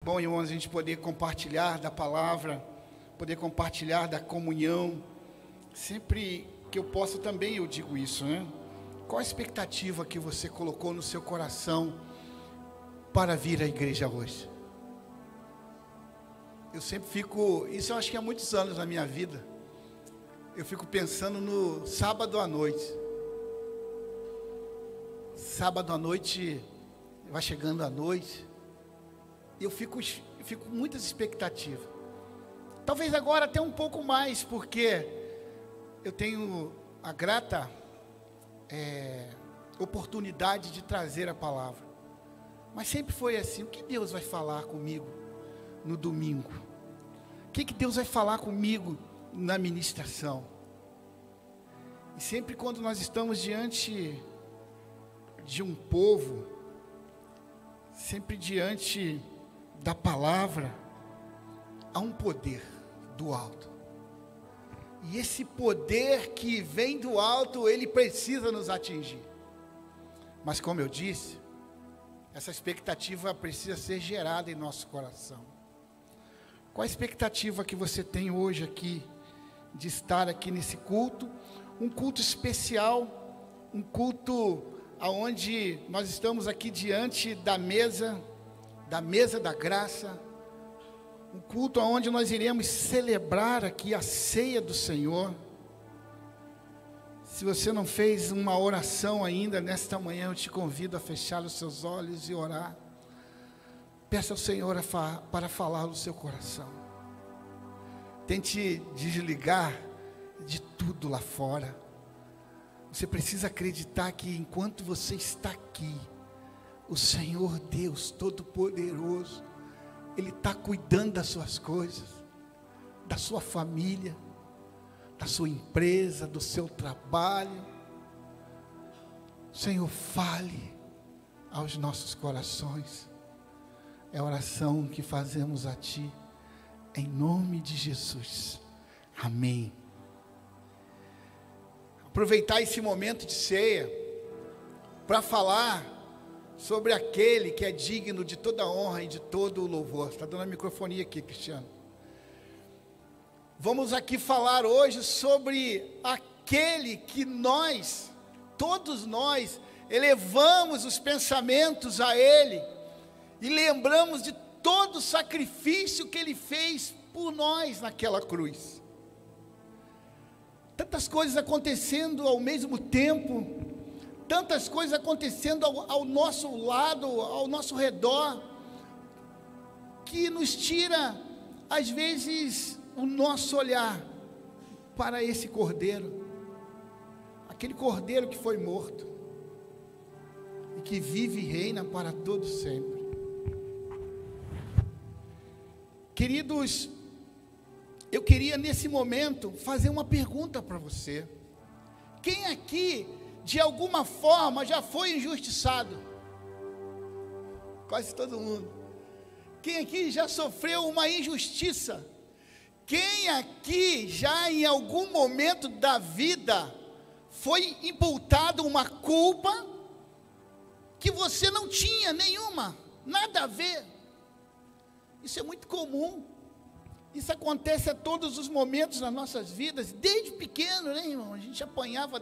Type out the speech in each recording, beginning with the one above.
bom, irmãos, a gente poder compartilhar da palavra, poder compartilhar da comunhão. Sempre que eu posso também eu digo isso, né? Qual a expectativa que você colocou no seu coração para vir à igreja hoje? Eu sempre fico, isso eu acho que há muitos anos na minha vida, eu fico pensando no sábado à noite. Sábado à noite, vai chegando a noite, eu fico com muitas expectativas. Talvez agora até um pouco mais, porque eu tenho a grata oportunidade de trazer a palavra. Mas sempre foi assim: o que Deus vai falar comigo no domingo? O que Deus vai falar comigo na ministração? E sempre quando nós estamos diante de um povo, sempre diante da palavra, há um poder do alto. E esse poder que vem do alto, ele precisa nos atingir. Mas como eu disse, essa expectativa precisa ser gerada em nosso coração. Qual a expectativa que você tem hoje aqui, de estar aqui nesse culto? Um culto especial, um culto onde nós estamos aqui diante da mesa da graça, um culto onde nós iremos celebrar aqui a ceia do Senhor. Se você não fez uma oração ainda nesta manhã, eu te convido a fechar os seus olhos e orar. Peça ao Senhor para falar no seu coração. Tente desligar de tudo lá fora. Você precisa acreditar que enquanto você está aqui, o Senhor Deus Todo-Poderoso, Ele está cuidando das suas coisas, da sua família, da sua empresa, do seu trabalho. Senhor, fale aos nossos corações. É a oração que fazemos a Ti, em nome de Jesus. Amém. Aproveitar esse momento de ceia para falar sobre aquele que é digno de toda honra e de todo o louvor. Está dando a microfonia aqui, Cristiano. Vamos aqui falar hoje sobre aquele que nós, todos nós, elevamos os pensamentos a Ele e lembramos de todo o sacrifício que Ele fez por nós naquela cruz. Tantas coisas acontecendo ao mesmo tempo, tantas coisas acontecendo ao nosso lado, ao nosso redor, que nos tira, às vezes, o nosso olhar para esse cordeiro, aquele cordeiro que foi morto, e que vive e reina para todo sempre. Queridos, eu queria nesse momento fazer uma pergunta para você. Quem aqui, de alguma forma, já foi injustiçado? Quase todo mundo. Quem aqui já sofreu uma injustiça? Quem aqui já em algum momento da vida foi imputado uma culpa que você não tinha nenhuma, nada a ver? Isso é muito comum. Isso acontece a todos os momentos nas nossas vidas, desde pequeno, né, irmão? A gente apanhava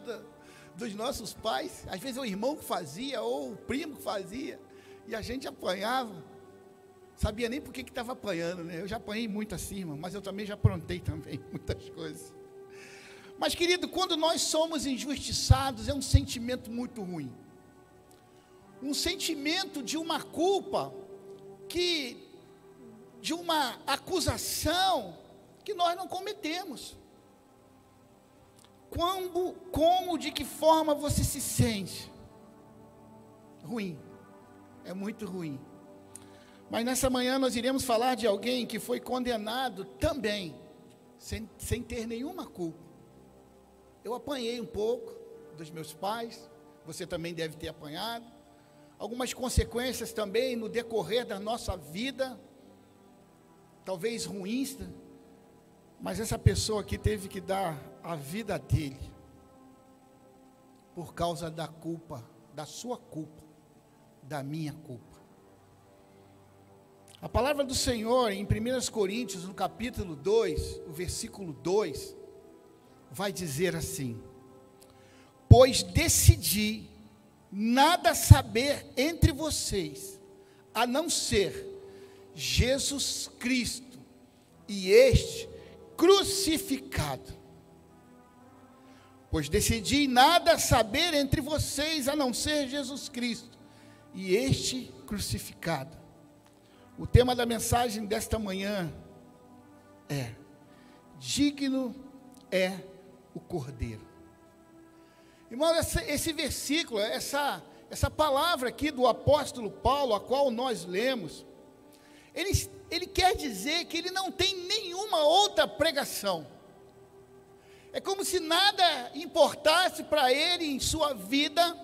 dos nossos pais, às vezes o irmão que fazia, ou o primo que fazia, e a gente apanhava, sabia nem por que estava apanhando, né? Eu já apanhei muito assim, irmão, mas eu também já aprontei também muitas coisas. Mas, querido, quando nós somos injustiçados, é um sentimento muito ruim, um sentimento de uma culpa, de uma acusação que nós não cometemos. De que forma você se sente? Ruim, é muito ruim. Mas nessa manhã nós iremos falar de alguém que foi condenado também, sem ter nenhuma culpa. Eu apanhei um pouco dos meus pais, você também deve ter apanhado, algumas consequências também no decorrer da nossa vida, talvez ruins, mas essa pessoa aqui teve que dar a vida dele, por causa da culpa, da sua culpa, da minha culpa. A palavra do Senhor em 1 Coríntios, no capítulo 2, o versículo 2, vai dizer assim: pois decidi nada saber entre vocês, a não ser Jesus Cristo e este crucificado. Pois decidi nada saber entre vocês, a não ser Jesus Cristo e este crucificado. O tema da mensagem desta manhã é: digno é o Cordeiro. Irmão, esse versículo, essa palavra aqui do apóstolo Paulo, a qual nós lemos, ele quer dizer que ele não tem nenhuma outra pregação. É como se nada importasse para ele em sua vida,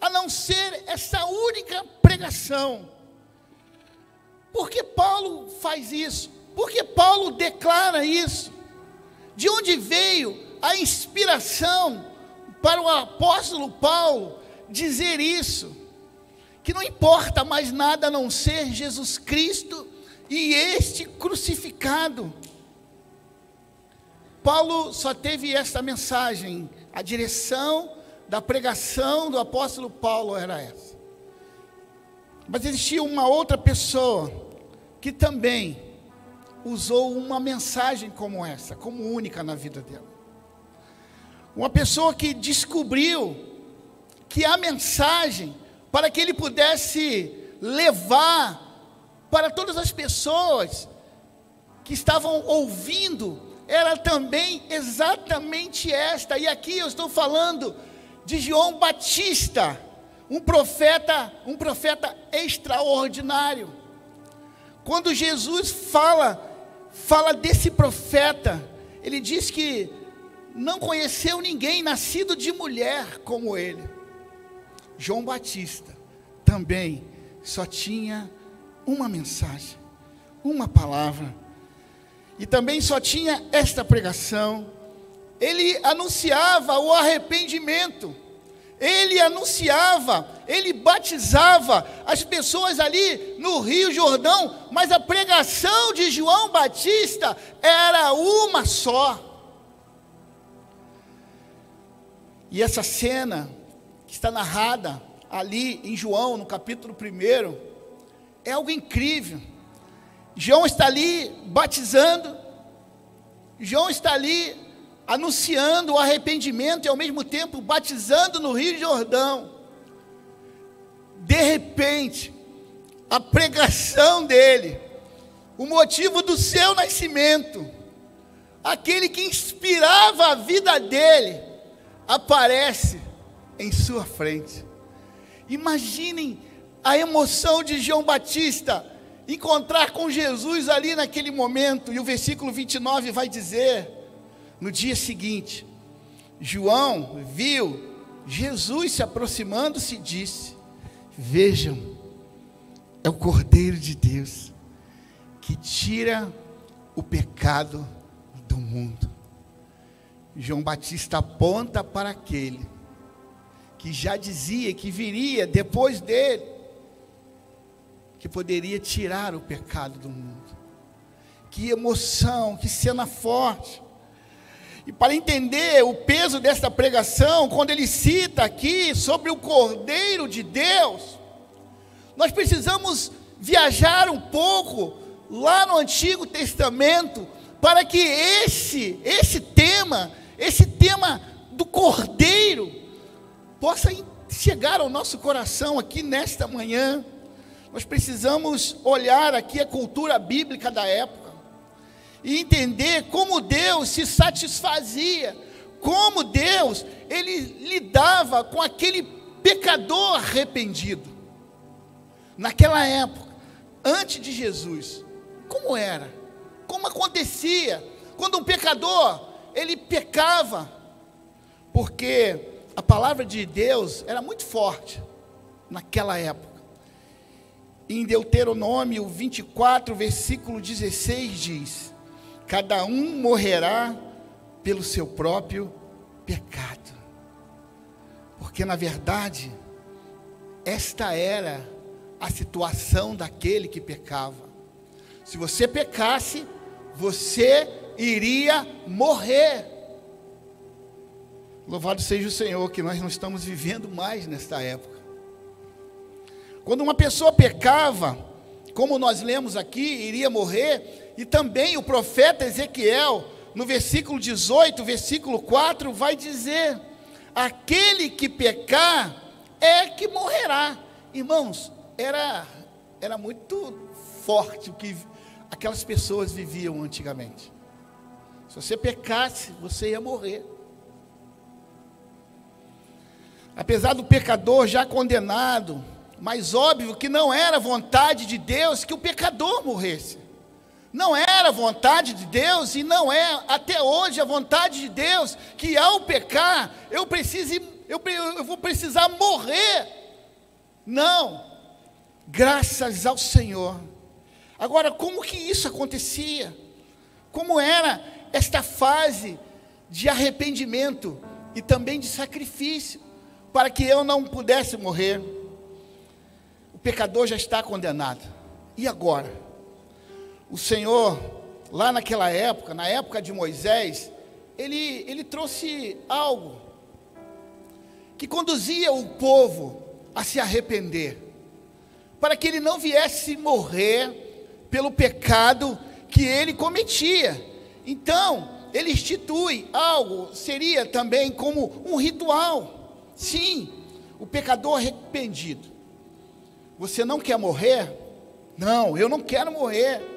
a não ser essa única pregação. Por que Paulo faz isso? Por que Paulo declara isso? De onde veio a inspiração para o apóstolo Paulo dizer isso? Que não importa mais nada a não ser Jesus Cristo e este crucificado. Paulo só teve esta mensagem, a direção da pregação do apóstolo Paulo era essa. Mas existia uma outra pessoa que também usou uma mensagem como essa, como única na vida dela. Uma pessoa que descobriu que a mensagem, para que ele pudesse levar para todas as pessoas que estavam ouvindo, era também exatamente esta. E aqui eu estou falando de João Batista, um profeta extraordinário. Quando Jesus fala desse profeta, ele diz que não conheceu ninguém nascido de mulher como ele. João Batista também só tinha uma mensagem, uma palavra, e também só tinha esta pregação. Ele anunciava o arrependimento, ele anunciava, ele batizava as pessoas ali no Rio Jordão, mas a pregação de João Batista era uma só. E essa cena que está narrada ali em João, no capítulo 1, é algo incrível. João está ali batizando, João está ali anunciando o arrependimento e ao mesmo tempo batizando no Rio Jordão. De repente, a pregação dele, o motivo do seu nascimento, aquele que inspirava a vida dele, aparece em sua frente. Imaginem a emoção de João Batista encontrar com Jesus ali naquele momento. E o versículo 29 vai dizer: no dia seguinte, João viu Jesus se aproximando-se e disse: vejam, é o Cordeiro de Deus que tira o pecado do mundo. João Batista aponta para aquele que já dizia que viria depois dele, que poderia tirar o pecado do mundo. Que emoção, que cena forte. E para entender o peso desta pregação, quando ele cita aqui sobre o Cordeiro de Deus, nós precisamos viajar um pouco lá no Antigo Testamento, para que esse tema do Cordeiro, possa chegar ao nosso coração aqui nesta manhã. Nós precisamos olhar aqui a cultura bíblica da época e entender como Deus se satisfazia, como Deus, ele lidava com aquele pecador arrependido. Naquela época, antes de Jesus, como era? Como acontecia quando um pecador, ele pecava? Porque a palavra de Deus era muito forte naquela época. Em Deuteronômio 24, versículo 16 diz: cada um morrerá pelo seu próprio pecado. Porque na verdade, esta era a situação daquele que pecava. Se você pecasse, você iria morrer. Louvado seja o Senhor, que nós não estamos vivendo mais nesta época. Quando uma pessoa pecava, como nós lemos aqui, iria morrer. E também o profeta Ezequiel, no versículo 18, versículo 4, vai dizer: aquele que pecar é que morrerá. Irmãos, era muito forte o que aquelas pessoas viviam antigamente. Se você pecasse, você ia morrer. Apesar do pecador já condenado, mas óbvio que não era vontade de Deus que o pecador morresse. Não era vontade de Deus, e não é até hoje a vontade de Deus, que ao pecar, eu vou precisar morrer. Não, graças ao Senhor. Agora, como que isso acontecia? Como era esta fase de arrependimento e também de sacrifício, para que eu não pudesse morrer? O pecador já está condenado. E agora? O Senhor, lá naquela época, na época de Moisés, ele trouxe algo que conduzia o povo a se arrepender, para que ele não viesse morrer pelo pecado que ele cometia. Então, ele institui algo, seria também como um ritual. Sim, o pecador arrependido. Você não quer morrer? Não, eu não quero morrer.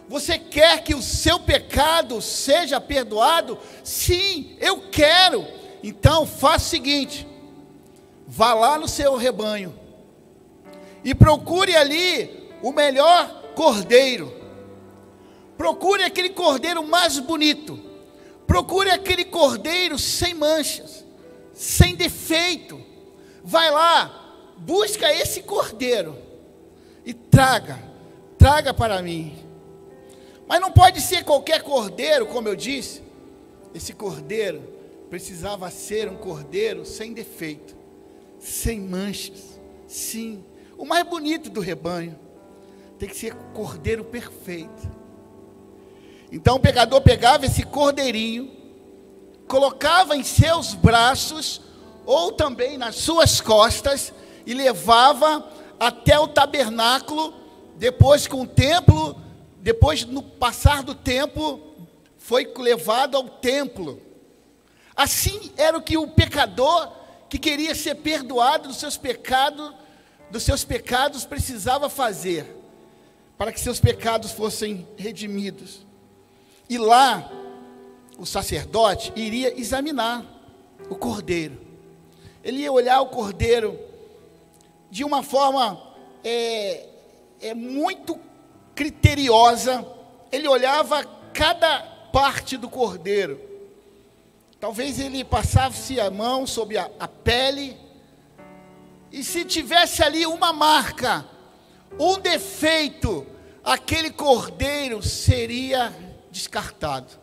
Você quer que o seu pecado seja perdoado? Sim, eu quero. Então faça o seguinte: vá lá no seu rebanho e procure ali o melhor cordeiro. Procure aquele cordeiro mais bonito. Procure aquele cordeiro sem manchas, sem defeito. Vai lá, busca esse cordeiro e traga para mim. Mas não pode ser qualquer cordeiro, como eu disse. Esse cordeiro precisava ser um cordeiro sem defeito, sem manchas. Sim, o mais bonito do rebanho. Tem que ser cordeiro perfeito. Então o pecador pegava esse cordeirinho, colocava em seus braços, ou também nas suas costas, e levava até o tabernáculo. Depois, com o templo, depois, no passar do tempo, foi levado ao templo. Assim era o que o pecador, que queria ser perdoado dos seus pecados, precisava fazer, para que seus pecados fossem redimidos. E lá, o sacerdote iria examinar o cordeiro. Ele ia olhar o cordeiro de uma forma muito criteriosa. Ele olhava cada parte do cordeiro. Talvez ele passasse a mão sobre a pele, e se tivesse ali uma marca, um defeito, aquele cordeiro seria descartado.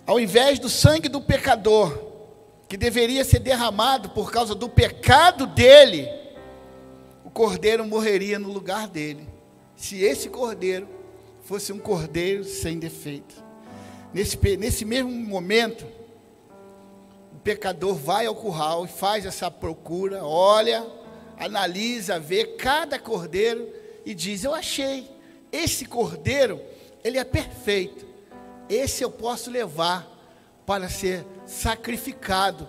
Ao invés do sangue do pecador, que deveria ser derramado por causa do pecado dele, o cordeiro morreria no lugar dele, se esse cordeiro fosse um cordeiro sem defeito. Nesse mesmo momento, o pecador vai ao curral e faz essa procura, olha, analisa, vê cada cordeiro e diz: eu achei, esse cordeiro, ele é perfeito, esse eu posso levar para ser sacrificado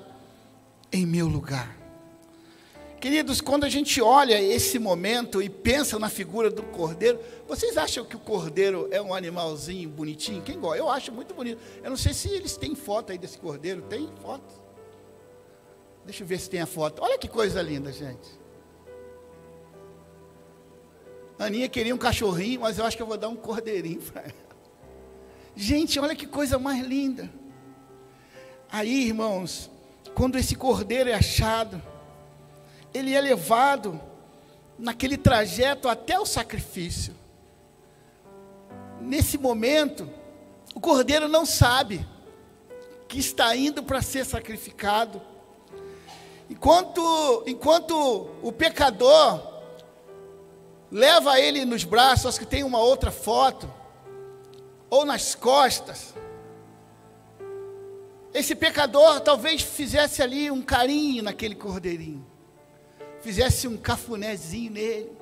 em meu lugar. Queridos, quando a gente olha esse momento e pensa na figura do cordeiro, vocês acham que o cordeiro é um animalzinho bonitinho? Quem gosta? Eu acho muito bonito. Eu não sei se eles têm foto aí desse cordeiro. Tem foto? Deixa eu ver se tem a foto. Olha que coisa linda, gente. Aninha queria um cachorrinho, mas eu acho que eu vou dar um cordeirinho para ela. Gente, olha que coisa mais linda. Aí, irmãos, quando esse cordeiro é achado, ele é levado naquele trajeto até o sacrifício. Nesse momento, o cordeiro não sabe que está indo para ser sacrificado. Enquanto o pecador leva ele nos braços, acho que tem uma outra foto, ou nas costas, esse pecador talvez fizesse ali um carinho naquele cordeirinho, fizesse um cafunézinho nele,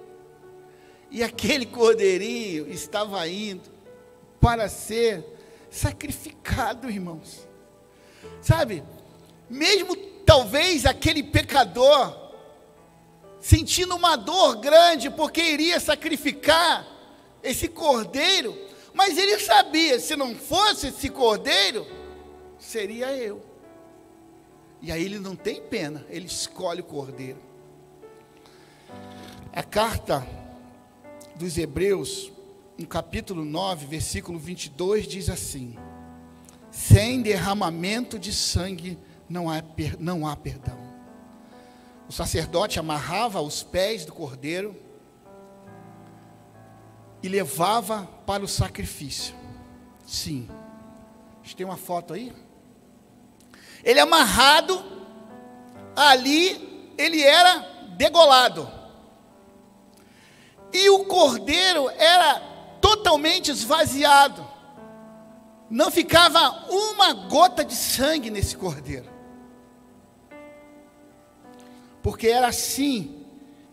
e aquele cordeirinho estava indo para ser sacrificado, irmãos. Sabe, mesmo talvez aquele pecador sentindo uma dor grande, porque iria sacrificar esse cordeiro, mas ele sabia, se não fosse esse cordeiro, seria eu. E aí ele não tem pena, ele escolhe o cordeiro. A carta dos Hebreus, no capítulo 9, versículo 22, diz assim: sem derramamento de sangue não há perdão. O sacerdote amarrava os pés do cordeiro e levava para o sacrifício. Sim, a gente tem uma foto aí. Ele amarrado, ali ele era degolado. E o cordeiro era totalmente esvaziado. Não ficava uma gota de sangue nesse cordeiro. Porque era assim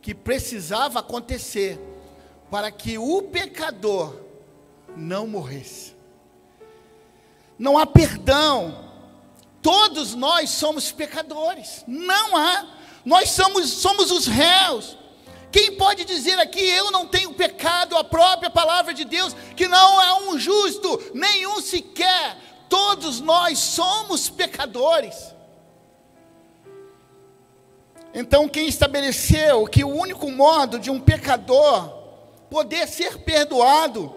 que precisava acontecer, para que o pecador não morresse. Não há perdão. Todos nós somos pecadores. Não há. Nós somos os réus. Quem pode dizer aqui, eu não tenho pecado? A própria palavra de Deus, que não há um justo, nenhum sequer. Todos nós somos pecadores. Então, quem estabeleceu que o único modo de um pecador poder ser perdoado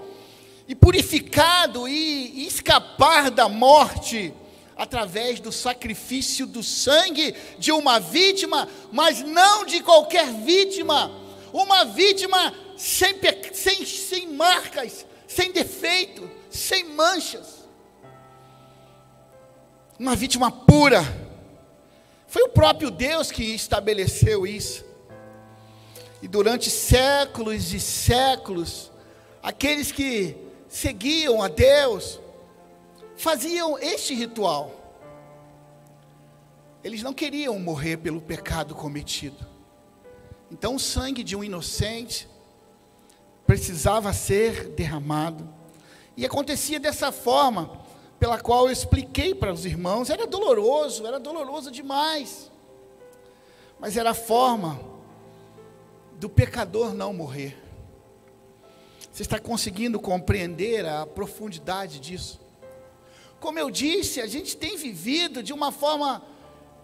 e purificado e escapar da morte através do sacrifício do sangue de uma vítima, mas não de qualquer vítima, uma vítima sem marcas, sem defeito, sem manchas, uma vítima pura. Foi o próprio Deus que estabeleceu isso. E durante séculos e séculos, aqueles que seguiam a Deus faziam este ritual. Eles não queriam morrer pelo pecado cometido. Então o sangue de um inocente precisava ser derramado. E acontecia dessa forma, pela qual eu expliquei para os irmãos. Era doloroso demais. Mas era a forma do pecador não morrer. Você está conseguindo compreender a profundidade disso? Como eu disse, a gente tem vivido de uma forma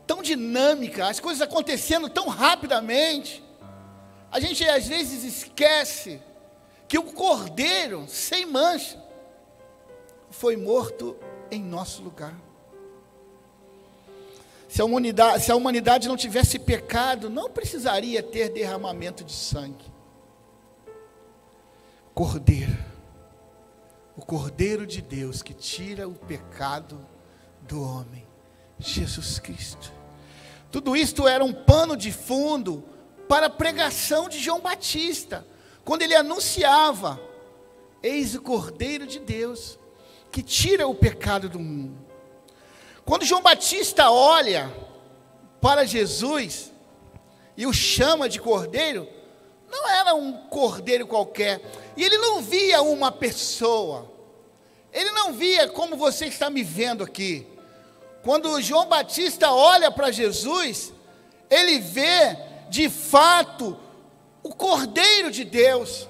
tão dinâmica, as coisas acontecendo tão rapidamente. A gente às vezes esquece que o cordeiro sem mancha foi morto em nosso lugar. Se a humanidade não tivesse pecado, não precisaria ter derramamento de sangue. O Cordeiro de Deus que tira o pecado do homem, Jesus Cristo. Tudo isto era um pano de fundo para a pregação de João Batista, quando ele anunciava: eis o Cordeiro de Deus que tira o pecado do mundo. Quando João Batista olha para Jesus e o chama de cordeiro, não era um cordeiro qualquer, e ele não via uma pessoa, ele não via como você está me vendo aqui. Quando João Batista olha para Jesus, ele vê de fato o Cordeiro de Deus,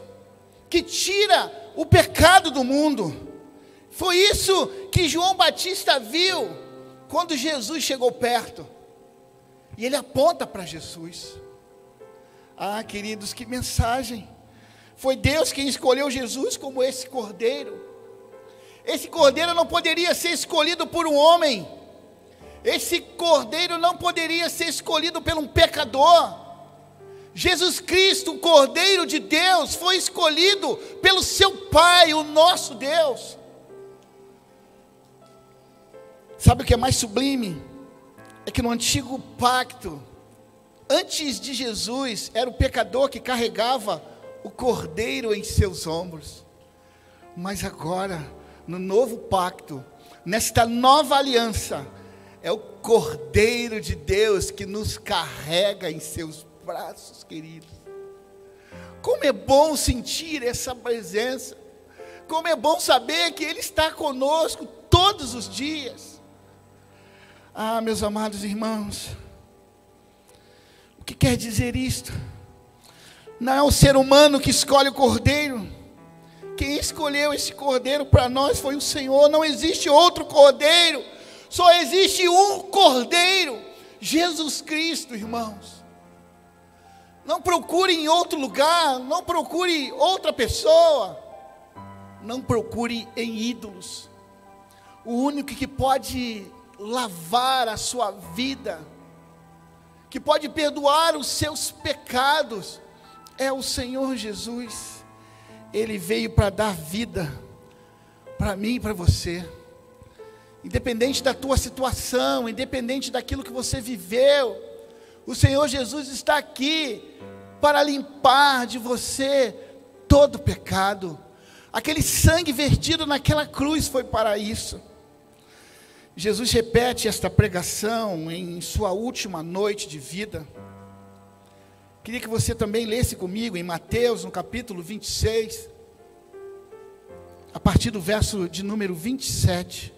que tira o pecado do mundo. Foi isso que João Batista viu quando Jesus chegou perto. E ele aponta para Jesus. Ah, queridos, que mensagem! Foi Deus quem escolheu Jesus como esse cordeiro. Esse cordeiro não poderia ser escolhido por um homem. Esse cordeiro não poderia ser escolhido por um pecador. Jesus Cristo, o Cordeiro de Deus, foi escolhido pelo seu Pai, o nosso Deus. Sabe o que é mais sublime? É que no antigo pacto, Antes de Jesus, era o pecador que carregava o cordeiro em seus ombros. Mas agora, no novo pacto, nesta nova aliança, é o Cordeiro de Deus que nos carrega em seus braços, queridos. Como é bom sentir essa presença. Como é bom saber que Ele está conosco todos os dias. Ah, meus amados irmãos, o que quer dizer isto? Não é o ser humano que escolhe o cordeiro. Quem escolheu esse cordeiro para nós foi o Senhor. Não existe outro cordeiro, só existe um cordeiro, Jesus Cristo, irmãos. Não procure em outro lugar, não procure outra pessoa, não procure em ídolos. O único que pode lavar a sua vida, que pode perdoar os seus pecados, é o Senhor Jesus. Ele veio para dar vida para mim e para você. Independente da tua situação, independente daquilo que você viveu, o Senhor Jesus está aqui para limpar de você todo pecado. Aquele sangue vertido naquela cruz foi para isso. Jesus repete esta pregação em sua última noite de vida. Queria que você também lesse comigo em Mateus, no capítulo 26, a partir do verso de número 27.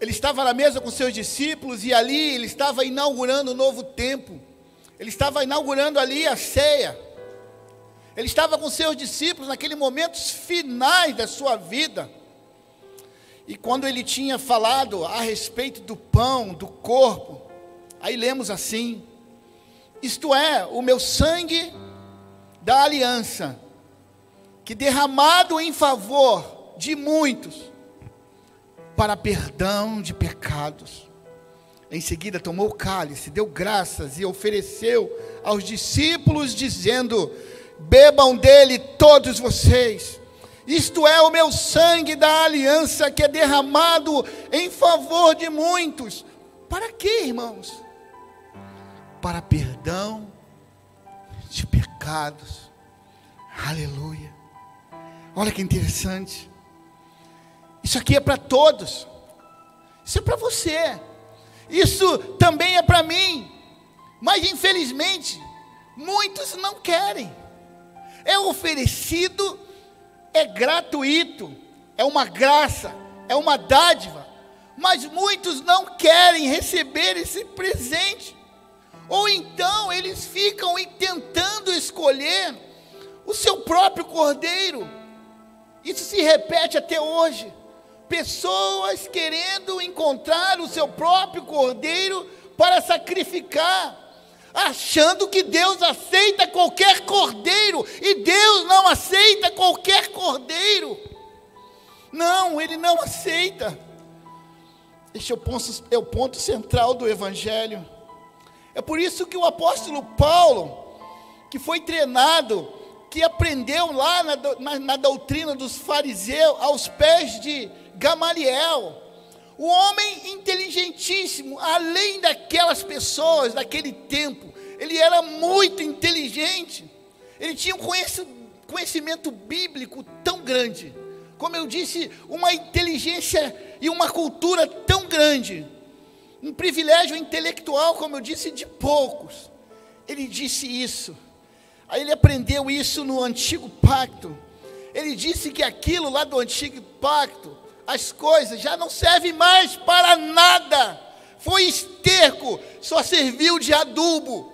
Ele estava na mesa com seus discípulos e ali ele estava inaugurando um novo tempo. Ele estava inaugurando ali a ceia. Ele estava com seus discípulos naqueles momentos finais da sua vida. E quando ele tinha falado a respeito do pão, do corpo, aí lemos assim: isto é, o meu sangue da aliança, que derramado em favor de muitos, para perdão de pecados. Em seguida tomou o cálice, deu graças e ofereceu aos discípulos, dizendo: bebam dele todos vocês, isto é o meu sangue da aliança, que é derramado em favor de muitos. Para quê, irmãos? Para perdão de pecados. Aleluia. Olha que interessante. Isso aqui é para todos. Isso é para você. Isso também é para mim. Mas infelizmente, muitos não querem. É oferecido, é gratuito, é uma graça, é uma dádiva. Mas muitos não querem receber esse presente. Ou então eles ficam tentando escolher o seu próprio cordeiro. Isso se repete até hoje. Pessoas querendo encontrar o seu próprio cordeiro para sacrificar, achando que Deus aceita qualquer cordeiro, e Deus não aceita qualquer cordeiro. Não, Ele não aceita. Este é o ponto central do Evangelho. É por isso que o apóstolo Paulo, que foi treinado, que aprendeu lá na doutrina dos fariseus, aos pés de Gamaliel, o homem inteligentíssimo, além daquelas pessoas daquele tempo, ele era muito inteligente, ele tinha um conhecimento bíblico tão grande, como eu disse, uma inteligência e uma cultura tão grande, um privilégio intelectual, como eu disse, de poucos. Ele disse isso, aí ele aprendeu isso no antigo pacto. Ele disse que aquilo lá do antigo pacto, as coisas já não servem mais para nada, foi esterco, só serviu de adubo.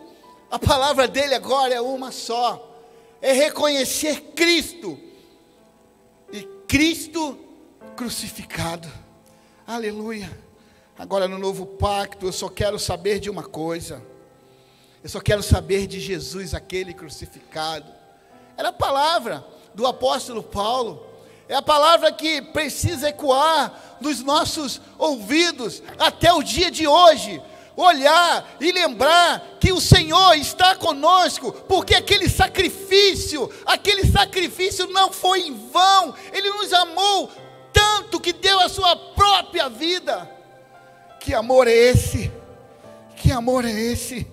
A palavra dele agora é uma só, é reconhecer Cristo, e Cristo crucificado. Aleluia. Agora no novo pacto eu só quero saber de uma coisa, eu só quero saber de Jesus, aquele crucificado. Era a palavra do apóstolo Paulo, é a palavra que precisa ecoar nos nossos ouvidos até o dia de hoje. Olhar e lembrar que o Senhor está conosco, porque aquele sacrifício não foi em vão. Ele nos amou tanto que deu a sua própria vida. Que amor é esse? Que amor é esse?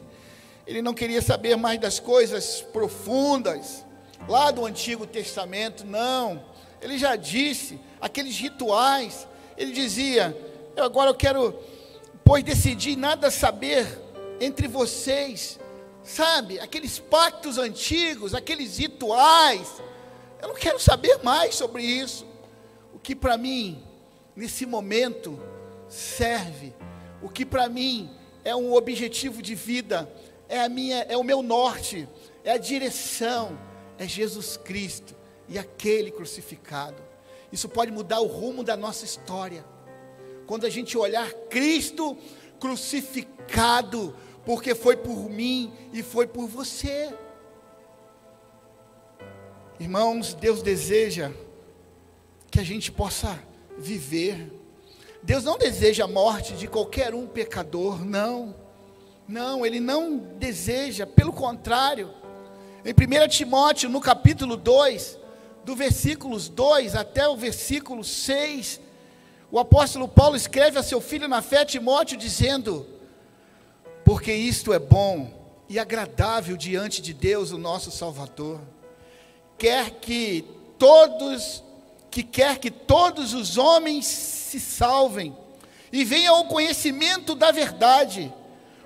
Ele não queria saber mais das coisas profundas lá do Antigo Testamento, não. Ele já disse, aqueles rituais, ele dizia: agora eu quero, pois decidi nada saber entre vocês, sabe, aqueles pactos antigos, aqueles rituais, eu não quero saber mais sobre isso. O que para mim, nesse momento, serve, o que para mim é um objetivo de vida, é o meu norte, é a direção, é Jesus Cristo e aquele crucificado. Isso pode mudar o rumo da nossa história, quando a gente olhar Cristo crucificado, porque foi por mim e foi por você. Irmãos, Deus deseja que a gente possa viver. Deus não deseja a morte de qualquer um pecador, não. Não, Ele não deseja, pelo contrário. Em 1 Timóteo, no capítulo 2, do versículos 2 até o versículo 6, o apóstolo Paulo escreve a seu filho na fé, Timóteo, dizendo: porque isto é bom e agradável diante de Deus, o nosso Salvador, quer que todos os homens se salvem e venham ao conhecimento da verdade,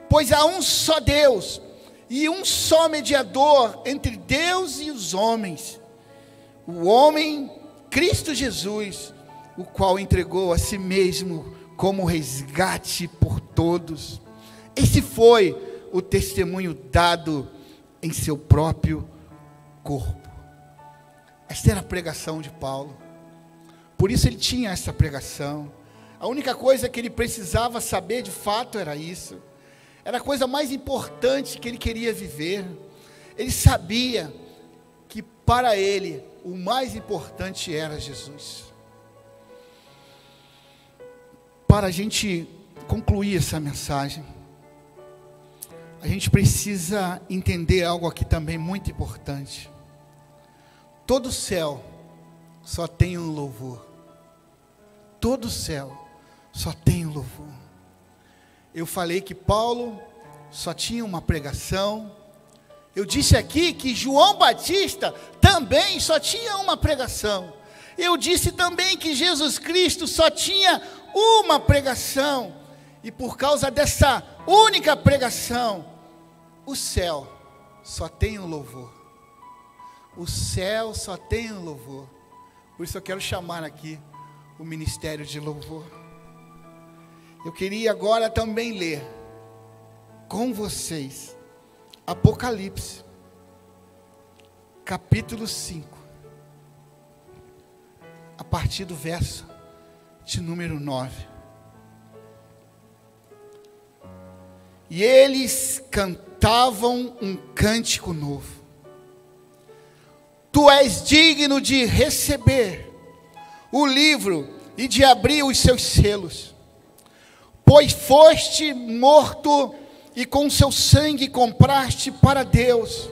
pois há um só Deus e um só mediador entre Deus e os homens, o homem Cristo Jesus, o qual entregou a si mesmo como resgate por todos. Esse foi o testemunho dado em seu próprio corpo. Esta era a pregação de Paulo. Por isso ele tinha essa pregação. A única coisa que ele precisava saber de fato era isso. Era a coisa mais importante que ele queria viver. Ele sabia que para ele o mais importante era Jesus. Para a gente concluir essa mensagem, a gente precisa entender algo aqui também muito importante. Todo céu só tem um louvor. Todo céu só tem um louvor. Eu falei que Paulo só tinha uma pregação. Eu disse aqui que João Batista também só tinha uma pregação. Eu disse também que Jesus Cristo só tinha uma pregação. E por causa dessa única pregação, o céu só tem um louvor. O céu só tem um louvor. Por isso eu quero chamar aqui o ministério de louvor. Eu queria agora também ler com vocês Apocalipse, capítulo 5, a partir do verso de número 9. E eles cantavam um cântico novo. Tu és digno de receber o livro e de abrir os seus selos, pois foste morto e com seu sangue compraste para Deus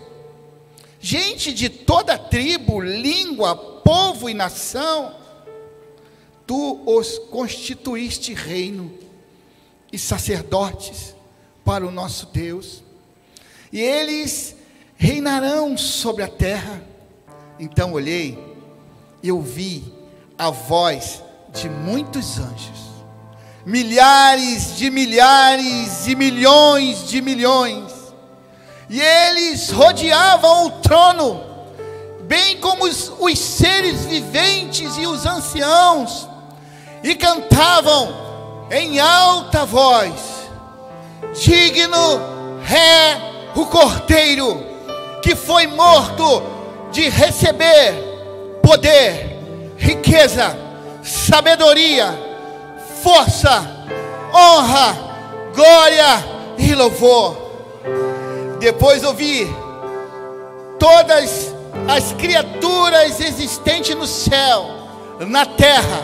gente de toda tribo, língua, povo e nação. Tu os constituíste reino e sacerdotes para o nosso Deus, e eles reinarão sobre a terra. Então olhei e ouvi a voz de muitos anjos, milhares de milhares e milhões de milhões, e eles rodeavam o trono, bem como os seres viventes e os anciãos, e cantavam em alta voz: digno é o Cordeiro que foi morto de receber poder, riqueza, sabedoria, força, honra, glória e louvor. Depois ouvi todas as criaturas existentes no céu, na terra,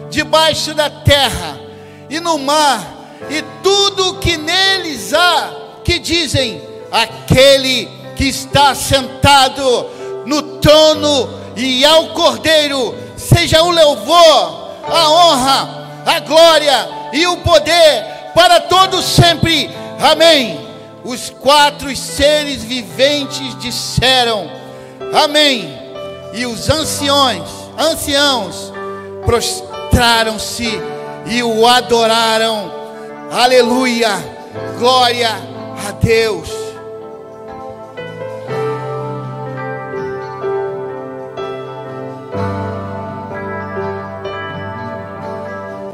debaixo da terra e no mar, e tudo que neles há, que dizem: aquele que está sentado no trono e ao Cordeiro seja o louvor, a honra, a glória e o poder para todos sempre. Amém. Os 4 seres viventes disseram amém. E os anciãos prostraram-se e o adoraram. Aleluia, glória a Deus.